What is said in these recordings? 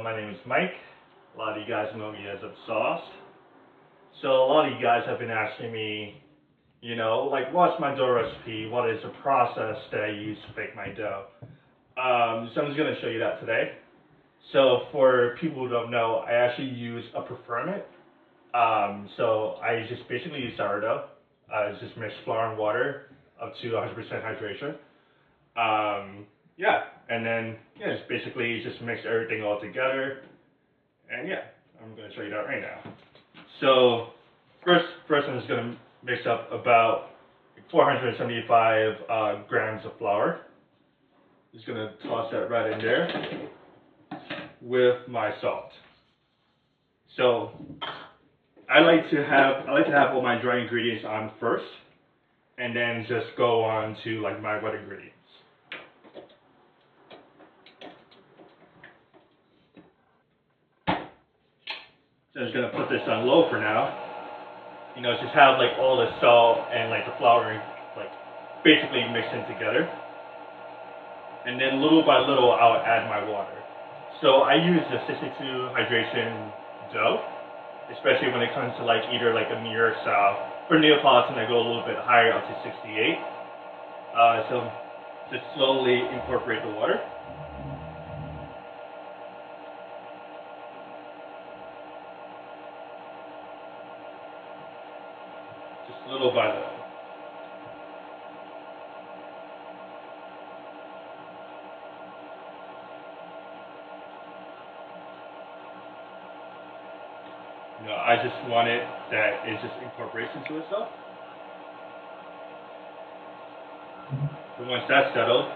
my name is Mike. A lot of you guys know me as Sauced. So a lot of you guys have been asking me, like what's my dough recipe? What is the process that I use to bake my dough? So I'm just going to show you that today. So for people who don't know, I actually use a preferment. So I just basically use sourdough. It's just mix flour and water up to 100% hydration. And then it's basically just mix everything all together. And I'm going to show you that right now. So first I'm just going to mix up about 475 grams of flour. Just going to toss that right in there with my salt. So I like to have all my dry ingredients on first, and then just go on to like my wet ingredients. So I'm just gonna put this on low for now. Just have like all the salt and like the flour like basically mixed in together. And then little by little I'll add my water. So I use the 62 hydration dough, especially when it comes to like either like a New York style. For Neapolitan I go a little bit higher up to 68. So just slowly incorporate the water. Just little by little. I just want it that it just incorporates into itself. So once that's settled,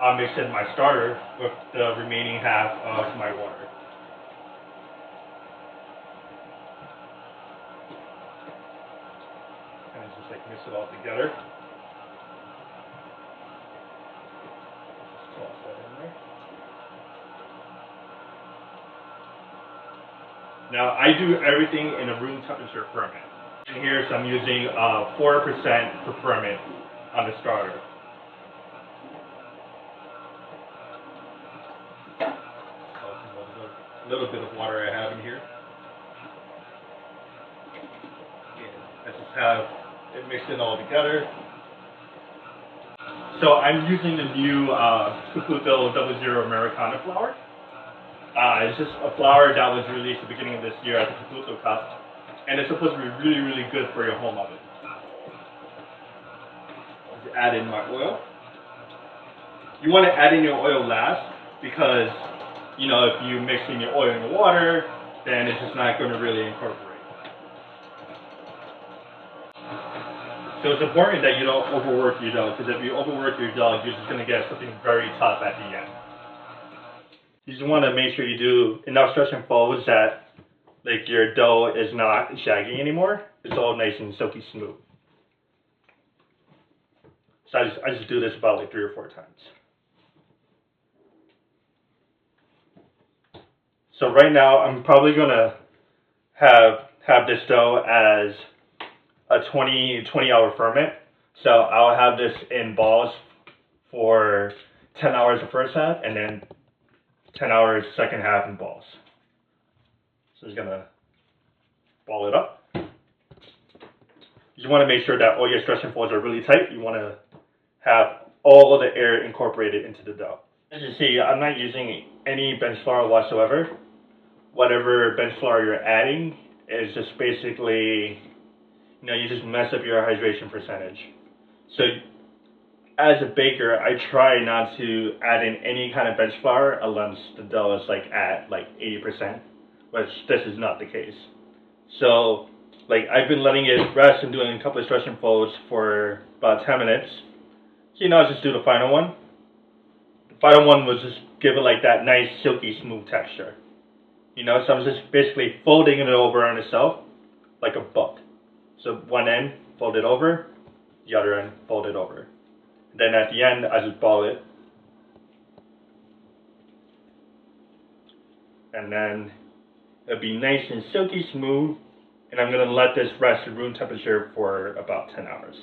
I'll mix in my starter with the remaining half of my water. And just like mix it all together. Just toss that in there. Now I do everything in a room temperature ferment. And here, so I'm using 4% for ferment on the starter. A little bit of water I have in here. I just have it mixed in all together. So I'm using the new Caputo 00 Americano flour. It's just a flour that was released at the beginning of this year at the Caputo Cup, and it's supposed to be really, really good for your home oven. Just add in my oil. You want to add in your oil last because, if you mix in your oil in the water, then it's just not going to really incorporate. So it's important that you don't overwork your dough, because if you overwork your dough, you're just going to get something very tough at the end. You just want to make sure you do enough stretch and folds that like your dough is not shaggy anymore. It's all nice and silky smooth. So I just do this about like 3 or 4 times. So right now I'm probably gonna have this dough as a 20 hour ferment. So I'll have this in balls for 10 hours the first half, and then 10 hours second half in balls. So just gonna ball it up. You want to make sure that all your stretch and folds are really tight. You want to have all of the air incorporated into the dough. As you see, I'm not using any bench flour whatsoever. Whatever bench flour you're adding is just basically, you just mess up your hydration percentage. So as a baker, I try not to add in any kind of bench flour unless the dough is like at like 80%, which this is not the case. So like I've been letting it rest and doing a couple of stretch and folds for about 10 minutes. So I'll just do the final one. The final one was just give it like that nice silky smooth texture. So I'm just basically folding it over on itself like a book. So one end fold it over, the other end fold it over. Then at the end, I just ball it. And then it'll be nice and silky smooth. And I'm going to let this rest at room temperature for about 10 hours.